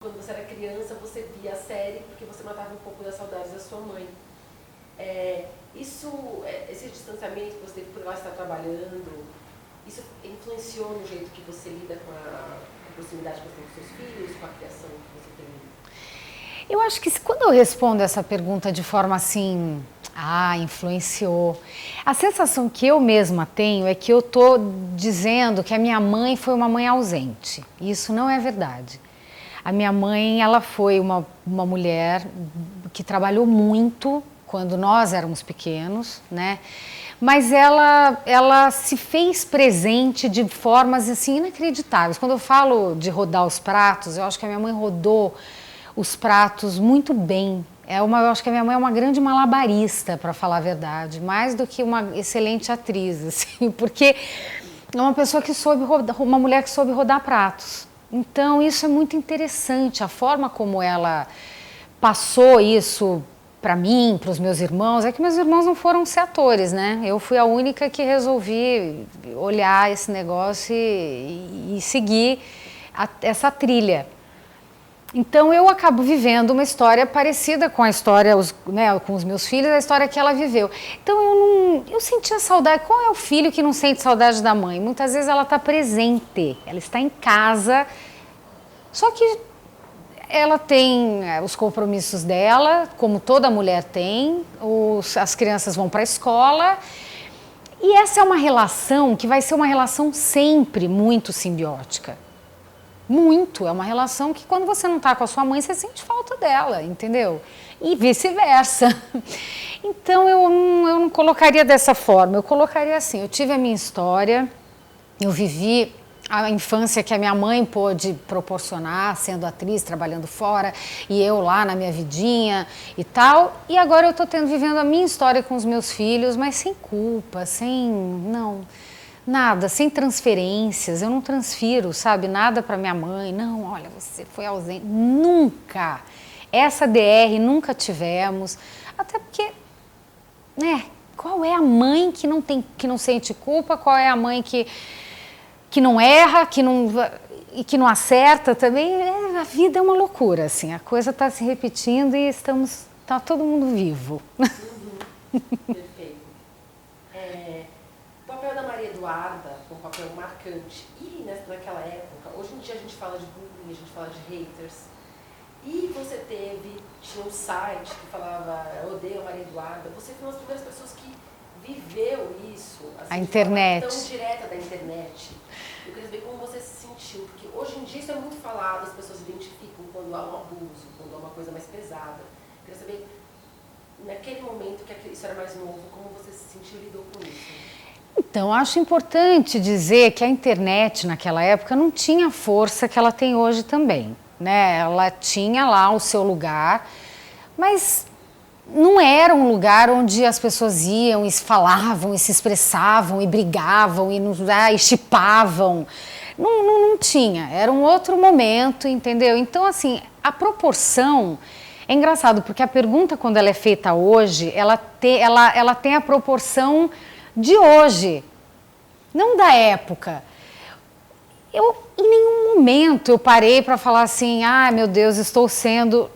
Quando você era criança, você via a série porque você matava um pouco das saudades da sua mãe. Esse distanciamento que você teve por lá estar trabalhando, isso influenciou no jeito que você lida com a proximidade que você tem com seus filhos, com a criação que você tem? Eu acho que quando eu respondo essa pergunta de forma assim, influenciou. A sensação que eu mesma tenho é que eu tô dizendo que a minha mãe foi uma mãe ausente. Isso não é verdade. A minha mãe, ela foi uma mulher que trabalhou muito quando nós éramos pequenos, né? Mas ela se fez presente de formas assim inacreditáveis. Quando eu falo de rodar os pratos, eu acho que a minha mãe rodou os pratos muito bem. Eu acho que a minha mãe é uma grande malabarista, para falar a verdade, mais do que uma excelente atriz, assim, porque é uma pessoa que soube rodar, uma mulher que soube rodar pratos. Então isso é muito interessante, a forma como ela passou isso para mim, para os meus irmãos. É que meus irmãos não foram ser atores, né? Eu fui a única que resolvi olhar esse negócio e seguir essa trilha. Então eu acabo vivendo uma história parecida com a história, com os meus filhos, a história que ela viveu. Então eu sentia saudade. Qual é o filho que não sente saudade da mãe? Muitas vezes ela está presente, ela está em casa, só que ela tem os compromissos dela, como toda mulher tem, as crianças vão para a escola, e essa é uma relação que vai ser uma relação sempre muito simbiótica. Muito, é uma relação que quando você não está com a sua mãe, você sente falta dela, entendeu? E vice-versa. Então eu não colocaria dessa forma, eu colocaria assim, eu tive a minha história, eu vivi a infância que a minha mãe pôde proporcionar, sendo atriz, trabalhando fora, e eu lá na minha vidinha e tal, e agora eu estou vivendo a minha história com os meus filhos, mas sem culpa, nada, sem transferências, eu não transfiro, sabe, nada para minha mãe, não, olha, você foi ausente, nunca, essa DR nunca tivemos, até porque, né, qual é a mãe que não sente culpa, qual é a mãe que não erra, que não acerta também, a vida é uma loucura, assim, a coisa está se repetindo e tá todo mundo vivo. Perfeito. O papel da Maria Eduarda foi um papel marcante. E naquela época, hoje em dia a gente fala de bullying, a gente fala de haters. E você tinha um site que falava eu odeio a Maria Eduarda. Você foi uma das primeiras pessoas que viveu isso. Assim, A internet. Tão direta da internet. Eu queria saber como você se sentiu, porque hoje em dia isso é muito falado, as pessoas identificam quando há um abuso, quando há uma coisa mais pesada. Eu queria saber, naquele momento que isso era mais novo, como você se sentiu e lidou com isso? Então, acho importante dizer que a internet naquela época não tinha a força que ela tem hoje também, né? Ela tinha lá o seu lugar, mas não era um lugar onde as pessoas iam e falavam e se expressavam e brigavam e chipavam. Não tinha, era um outro momento, entendeu? Então, assim, a proporção... É engraçado, porque a pergunta, quando ela é feita hoje, ela tem a proporção de hoje, não da época. Em nenhum momento eu parei para falar assim, meu Deus, estou sendo...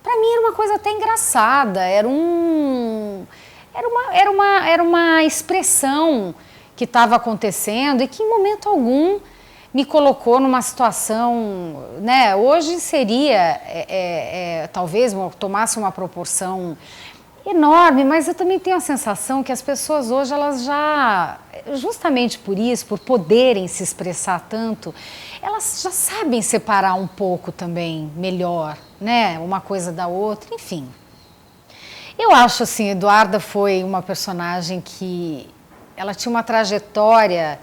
Para mim era uma coisa até engraçada, era uma expressão que estava acontecendo e que em momento algum me colocou numa situação, né? Hoje seria, talvez tomasse uma proporção enorme, mas eu também tenho a sensação que as pessoas hoje, elas já, justamente por isso, por poderem se expressar tanto, elas já sabem separar um pouco também melhor, né? Uma coisa da outra, enfim. Eu acho assim, Eduarda foi uma personagem que ela tinha uma trajetória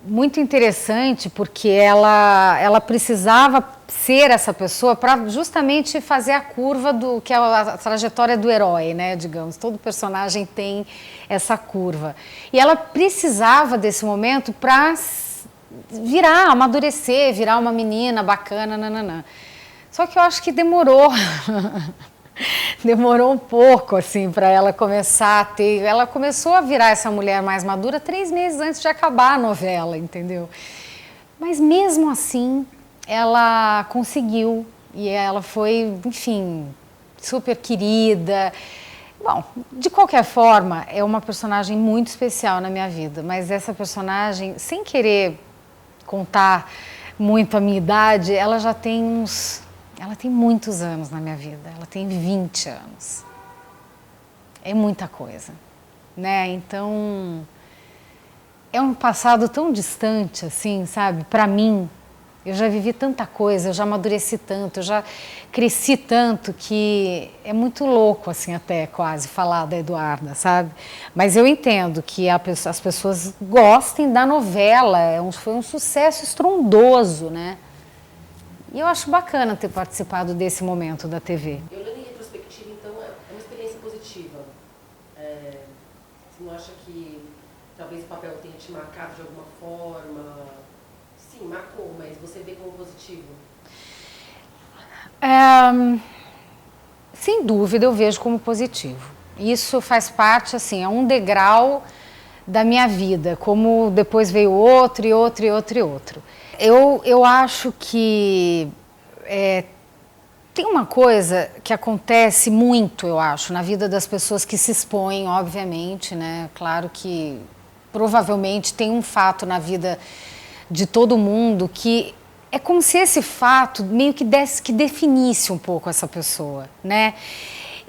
muito interessante, porque ela precisava ser essa pessoa para justamente fazer a curva que é a trajetória do herói, né, digamos. Todo personagem tem essa curva. E ela precisava desse momento para amadurecer, virar uma menina bacana, nananã. Só que eu acho que demorou. Demorou um pouco, assim, para ela começar a ter... Ela começou a virar essa mulher mais madura 3 meses antes de acabar a novela, entendeu? Mas mesmo assim, ela conseguiu e ela foi, enfim, super querida. Bom, de qualquer forma, é uma personagem muito especial na minha vida, mas essa personagem, sem querer contar muito a minha idade, ela já tem ela tem muitos anos na minha vida, ela tem 20 anos. É muita coisa, né? Então, é um passado tão distante, assim, sabe? Para mim, eu já vivi tanta coisa, eu já amadureci tanto, eu já cresci tanto que é muito louco, assim, até quase falar da Eduarda, sabe? Mas eu entendo que as pessoas gostem da novela, foi um sucesso estrondoso, né? E eu acho bacana ter participado desse momento da TV. Eu lendo em retrospectiva, então, é uma experiência positiva. Você não acha que talvez o papel tenha te marcado de alguma forma? Sim, marcou, mas você vê como positivo? Sem dúvida, eu vejo como positivo. Isso faz parte, assim, é um degrau da minha vida, como depois veio outro, e outro, e outro, e outro. Eu acho que tem uma coisa que acontece muito, eu acho, na vida das pessoas que se expõem, obviamente, né? Claro que provavelmente tem um fato na vida de todo mundo que é como se esse fato meio que definisse um pouco essa pessoa, né?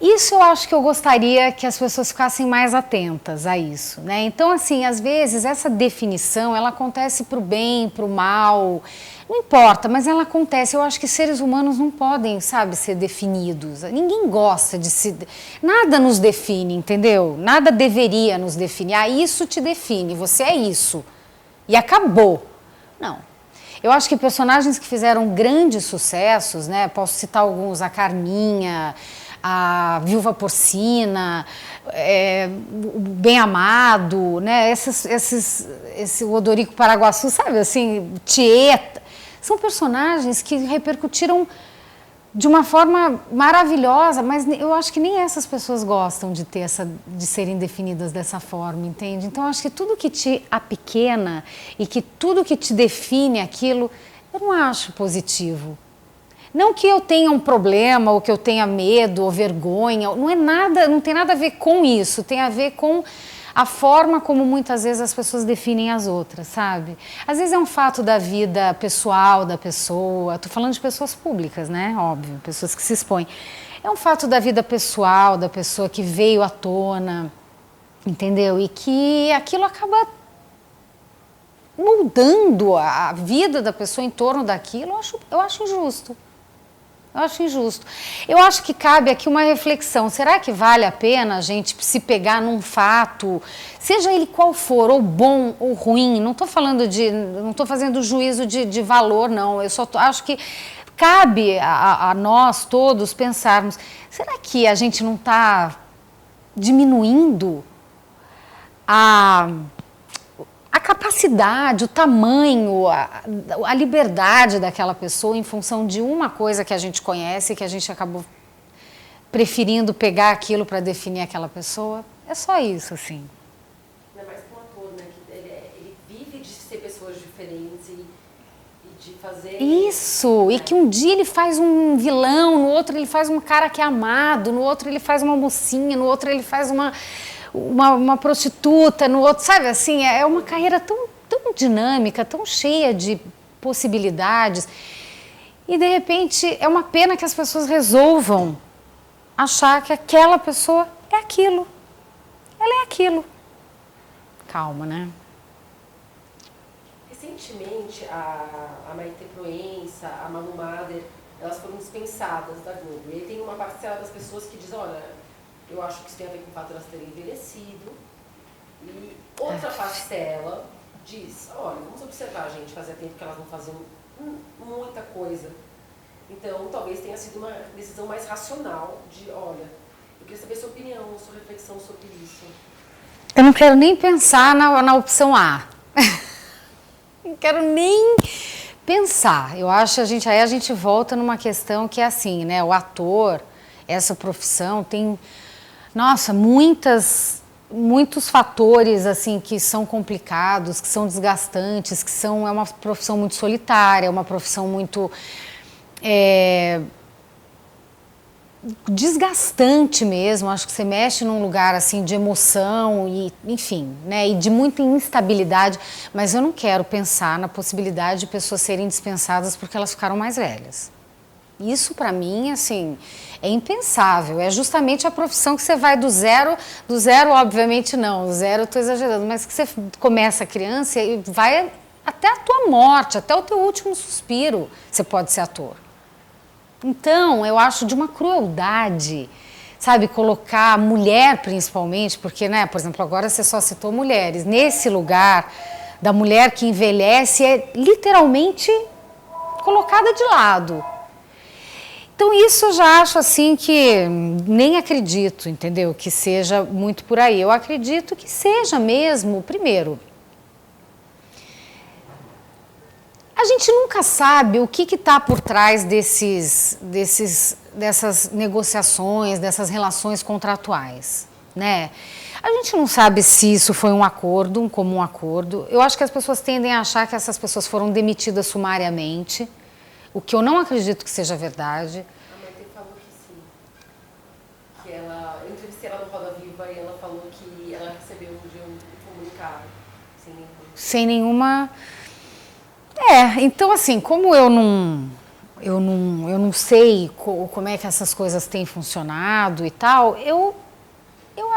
Isso eu acho que eu gostaria que as pessoas ficassem mais atentas a isso, né? Então, assim, às vezes essa definição, ela acontece para o bem, para o mal, não importa, mas ela acontece. Eu acho que seres humanos não podem, sabe, ser definidos. Ninguém gosta de se... Nada nos define, entendeu? Nada deveria nos definir. Ah, isso te define, você é isso. E acabou. Não. Eu acho que personagens que fizeram grandes sucessos, né? Posso citar alguns, a Carminha, a Viúva Porcina, o Bem Amado, né? Esse Odorico Paraguaçu, sabe assim, Tieta. São personagens que repercutiram de uma forma maravilhosa, mas eu acho que nem essas pessoas gostam de serem definidas dessa forma, entende? Então, eu acho que tudo que te apequena e que tudo que te define aquilo, eu não acho positivo. Não que eu tenha um problema, ou que eu tenha medo, ou vergonha, não tem nada a ver com isso, tem a ver com a forma como muitas vezes as pessoas definem as outras, sabe? Às vezes é um fato da vida pessoal da pessoa, tô falando de pessoas públicas, né? Óbvio, pessoas que se expõem. É um fato da vida pessoal da pessoa que veio à tona, entendeu? E que aquilo acaba moldando a vida da pessoa em torno daquilo, eu acho injusto. Eu acho injusto. Eu acho que cabe aqui uma reflexão. Será que vale a pena a gente se pegar num fato, seja ele qual for, ou bom ou ruim? Não estou fazendo juízo de valor, não. Eu só acho que cabe a nós todos pensarmos, será que a gente não está diminuindo a capacidade, o tamanho, a liberdade daquela pessoa em função de uma coisa que a gente conhece e que a gente acabou preferindo pegar aquilo para definir aquela pessoa? É só isso, assim. Ainda mais com um ator, né? Que ele vive de ser pessoas diferentes e de fazer... Isso! E que um dia ele faz um vilão, no outro ele faz um cara que é amado, no outro ele faz uma mocinha, no outro ele faz uma prostituta, no outro, sabe assim, é uma carreira tão dinâmica, tão cheia de possibilidades, e de repente é uma pena que as pessoas resolvam achar que aquela pessoa é aquilo, ela é aquilo. Calma, né? Recentemente, a Maite Proença, a Manu Mader, elas foram dispensadas da Globo, e aí tem uma parcela das pessoas que diz, olha, eu acho que isso tem a ver com o fato de elas terem envelhecido. E outra parcela diz, olha, vamos observar, gente, fazia tempo que elas não faziam muita coisa. Então, talvez tenha sido uma decisão mais racional de, olha, eu queria saber sua opinião, sua reflexão sobre isso. Eu não quero nem pensar na opção A. Não quero nem pensar. Eu acho que aí a gente volta numa questão que é assim, né? O ator, essa profissão tem... Nossa, muitas muitos fatores assim que são complicados, que são desgastantes, é uma profissão muito solitária, é uma profissão muito desgastante mesmo. Acho que você mexe num lugar assim de emoção e, enfim, né, e de muita instabilidade, mas eu não quero pensar na possibilidade de pessoas serem dispensadas porque elas ficaram mais velhas. Isso para mim, assim, é impensável. É justamente a profissão que você vai do zero obviamente não, do zero eu estou exagerando, mas que você começa criança e vai até a tua morte, até o teu último suspiro, você pode ser ator. Então, eu acho de uma crueldade, sabe, colocar a mulher principalmente, porque, né, por exemplo, agora você só citou mulheres, nesse lugar da mulher que envelhece é literalmente colocada de lado. Então isso eu já acho assim que nem acredito, entendeu, que seja muito por aí. Eu acredito que seja mesmo, primeiro, a gente nunca sabe o que está por trás dessas negociações, dessas relações contratuais, né? A gente não sabe se isso foi um acordo, um comum acordo. Eu acho que as pessoas tendem a achar que essas pessoas foram demitidas sumariamente, o que eu não acredito que seja verdade. A Maite falou que sim. Que eu entrevistei ela no Roda Viva e ela falou que ela recebeu um dia um comunicado sem nenhuma... Então assim, como eu não sei como é que essas coisas têm funcionado e tal, eu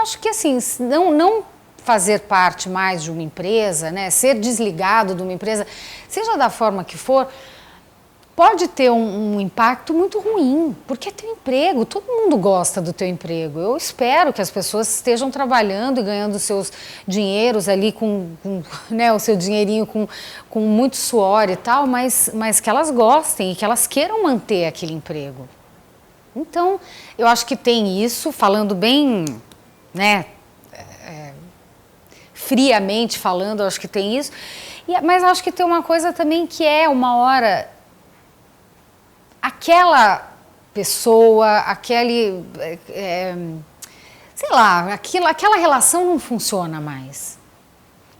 acho que assim, não fazer parte mais de uma empresa, né, ser desligado de uma empresa, seja da forma que for, pode ter um impacto muito ruim, porque é teu emprego, todo mundo gosta do teu emprego. Eu espero que as pessoas estejam trabalhando e ganhando seus dinheiros ali né, o seu dinheirinho com muito suor e tal, mas que elas gostem e que elas queiram manter aquele emprego. Então, eu acho que tem isso, falando bem, né, friamente falando, eu acho que tem isso, mas acho que tem uma coisa também que é uma hora... Aquela pessoa, sei lá, aquela relação não funciona mais.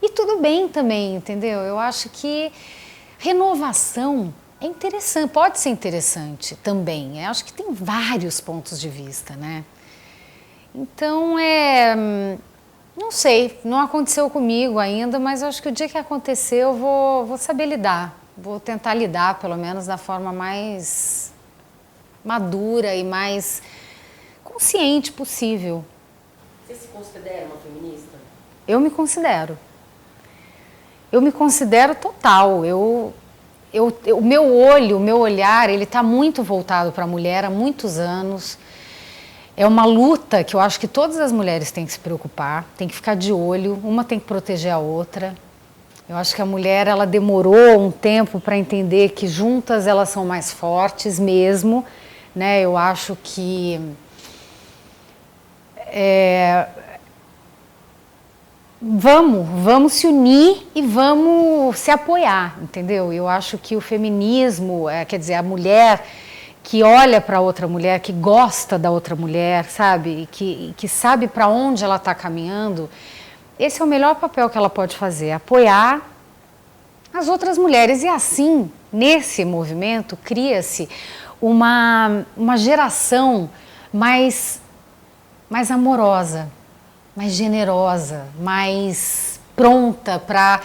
E tudo bem também, entendeu? Eu acho que renovação é interessante, pode ser interessante também. Eu acho que tem vários pontos de vista, né? Então, não sei, não aconteceu comigo ainda, mas eu acho que o dia que acontecer eu vou saber lidar. Vou tentar lidar, pelo menos, da forma mais madura e mais consciente possível. Você se considera uma feminista? Eu me considero. Eu me considero total. O meu olho, o meu olhar, ele está muito voltado para a mulher há muitos anos. É uma luta que eu acho que todas as mulheres têm que se preocupar, têm que ficar de olho, uma tem que proteger a outra. Eu acho que a mulher, ela demorou um tempo para entender que juntas elas são mais fortes mesmo, né? Eu acho que vamos se unir e vamos se apoiar, entendeu? Eu acho que o feminismo, quer dizer, a mulher que olha para outra mulher, que gosta da outra mulher, sabe? Que sabe para onde ela está caminhando. Esse é o melhor papel que ela pode fazer, apoiar as outras mulheres. E assim, nesse movimento, cria-se uma geração mais amorosa, mais generosa, mais pronta para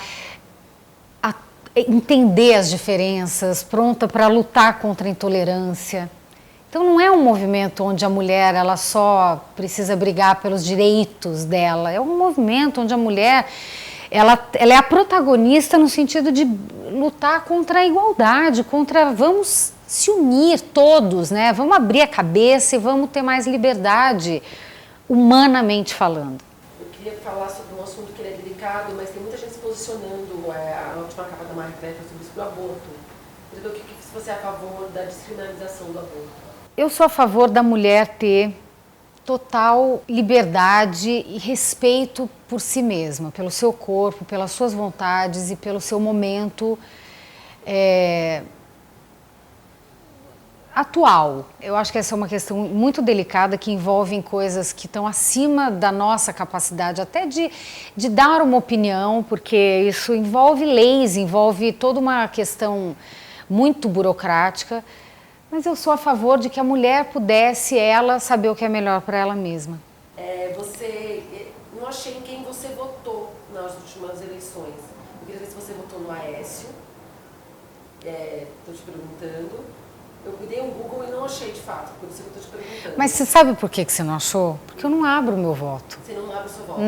entender as diferenças, pronta para lutar contra a intolerância. Então não é um movimento onde a mulher ela só precisa brigar pelos direitos dela, é um movimento onde a mulher ela é a protagonista no sentido de lutar contra a igualdade, vamos se unir todos, né? Vamos abrir a cabeça e vamos ter mais liberdade, humanamente falando. Eu queria falar sobre um assunto que ele é delicado, mas tem muita gente se posicionando, a última capa da Marie Claire sobre isso, do aborto. Eu queria ver se você é a favor da descriminalização do aborto. Eu sou a favor da mulher ter total liberdade e respeito por si mesma, pelo seu corpo, pelas suas vontades e pelo seu momento atual. Eu acho que essa é uma questão muito delicada que envolve coisas que estão acima da nossa capacidade até de dar uma opinião, porque isso envolve leis, envolve toda uma questão muito burocrática, mas eu sou a favor de que a mulher pudesse ela saber o que é melhor para ela mesma. Não achei em quem você votou nas últimas eleições. Eu queria ver se você votou no Aécio. Estou te perguntando. Eu dei um Google e não achei de fato, por isso que eu estou te perguntando. Mas você sabe por que você não achou? Porque eu não abro o meu voto. Você não abre o seu voto?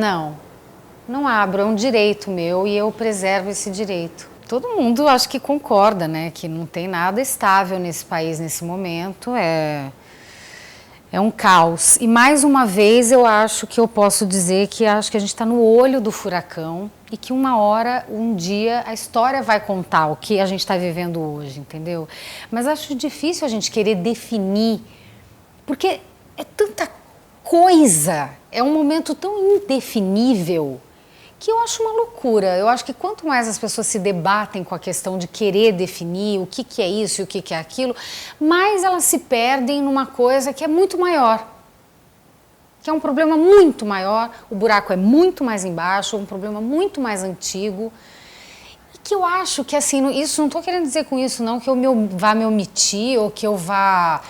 Não abro, é um direito meu e eu preservo esse direito. Todo mundo acho que concorda, né, que não tem nada estável nesse país nesse momento, é um caos. E mais uma vez eu acho que eu posso dizer que acho que a gente está no olho do furacão e que uma hora, um dia, a história vai contar o que a gente está vivendo hoje, entendeu? Mas acho difícil a gente querer definir, porque é tanta coisa, é um momento tão indefinível que eu acho uma loucura. Eu acho que quanto mais as pessoas se debatem com a questão de querer definir o que é isso e o que é aquilo, mais elas se perdem numa coisa que é muito maior. Que é um problema muito maior, o buraco é muito mais embaixo, um problema muito mais antigo. E que eu acho que, assim, isso não estou querendo dizer com isso, não, que eu vá me omitir ou que eu vá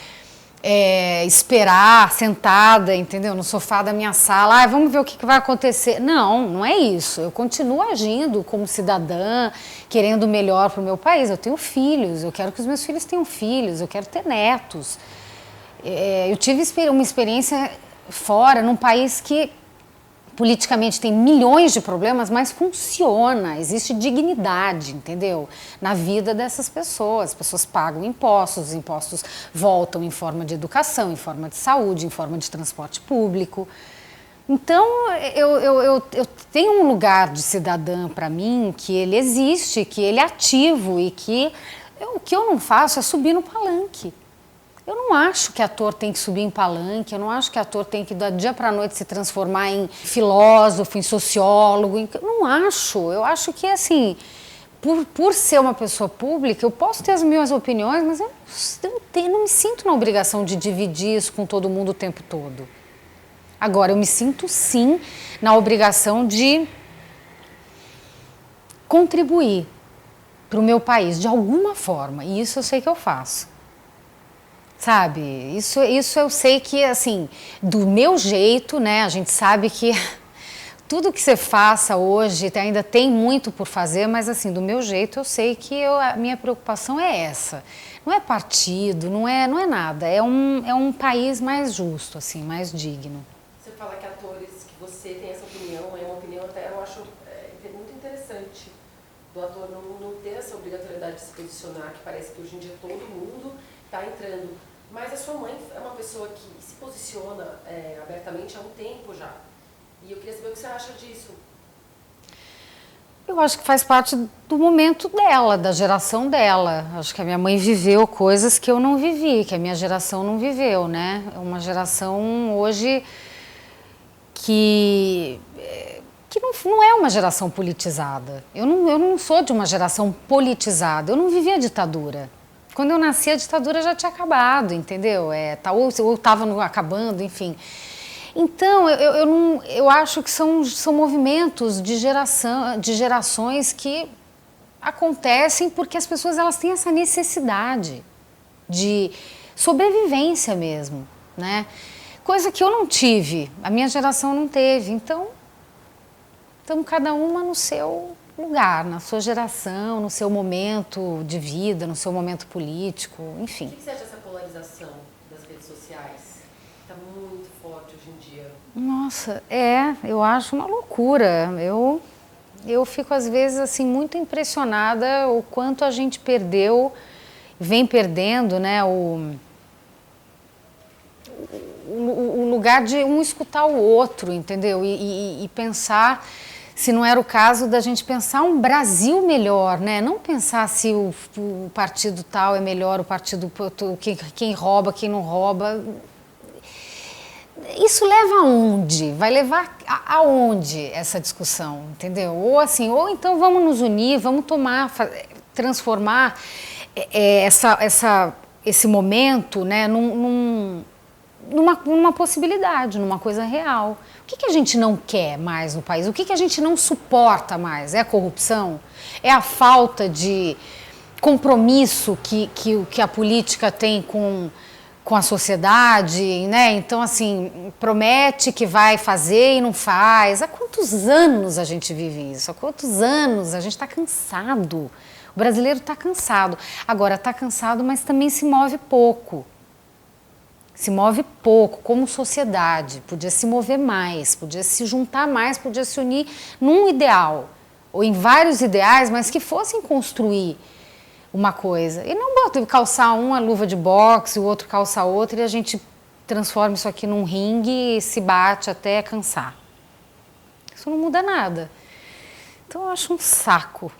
esperar sentada, entendeu, no sofá da minha sala, vamos ver o que vai acontecer. Não, não é isso. Eu continuo agindo como cidadã, querendo o melhor para o meu país. Eu tenho filhos, eu quero que os meus filhos tenham filhos, eu quero ter netos. Eu tive uma experiência fora, num país que politicamente tem milhões de problemas, mas funciona, existe dignidade, entendeu? Na vida dessas pessoas. As pessoas pagam impostos, os impostos voltam em forma de educação, em forma de saúde, em forma de transporte público. Então, eu tenho um lugar de cidadã para mim, que ele existe, que ele é ativo e que o que eu não faço é subir no palanque. Eu não acho que ator tem que subir em palanque, eu não acho que ator tem que, da dia para a noite, se transformar em filósofo, em sociólogo. Não acho. Eu acho que, assim, por ser uma pessoa pública, eu posso ter as minhas opiniões, mas eu não me sinto na obrigação de dividir isso com todo mundo o tempo todo. Agora, eu me sinto, sim, na obrigação de contribuir para o meu país, de alguma forma. E isso eu sei que eu faço. Sabe, isso eu sei que, assim, do meu jeito, né, a gente sabe que tudo que você faça hoje ainda tem muito por fazer, mas, assim, do meu jeito eu sei que a minha preocupação é essa. Não é partido, não é nada, é um país mais justo, assim, mais digno. Você fala que atores, que você tem essa opinião, é uma opinião até, eu acho muito interessante, do ator não ter essa obrigatoriedade de se posicionar, que parece que hoje em dia todo mundo está entrando. Mas a sua mãe é uma pessoa que se posiciona abertamente há um tempo já. E eu queria saber o que você acha disso. Eu acho que faz parte do momento dela, da geração dela. Acho que a minha mãe viveu coisas que eu não vivi, que a minha geração não viveu, né? É uma geração hoje que não é uma geração politizada. Eu não sou de uma geração politizada, eu não vivi a ditadura. Quando eu nasci, a ditadura já tinha acabado, entendeu? Ou estava acabando, enfim. Então, eu acho que são movimentos de gerações que acontecem porque as pessoas elas têm essa necessidade de sobrevivência mesmo, né? Coisa que eu não tive, a minha geração não teve. Então cada uma no seu lugar, na sua geração, no seu momento de vida, no seu momento político, enfim. O que você acha dessa polarização das redes sociais? Está muito forte hoje em dia. Nossa, eu acho uma loucura. Eu fico, às vezes, assim, muito impressionada o quanto a gente perdeu, vem perdendo, né, o lugar de um escutar o outro, entendeu? E pensar... Se não era o caso da gente pensar um Brasil melhor, né? Não pensar se o partido tal é melhor, o partido quem rouba, quem não rouba. Isso leva aonde? Vai levar aonde essa discussão, entendeu? Ou então vamos nos unir, vamos transformar esse momento, né, numa possibilidade, numa coisa real. O que a gente não quer mais no país? O que a gente não suporta mais? É a corrupção? É a falta de compromisso que a política tem com a sociedade, né? Então, assim, promete que vai fazer e não faz. Há quantos anos a gente vive isso? Há quantos anos? A gente está cansado. O brasileiro está cansado. Agora, está cansado, mas também se move pouco. Se move pouco, como sociedade. Podia se mover mais, podia se juntar mais, podia se unir num ideal. Ou em vários ideais, mas que fossem construir uma coisa. E não calçar uma luva de boxe, o outro calça outra e a gente transforma isso aqui num ringue e se bate até cansar. Isso não muda nada. Então eu acho um saco.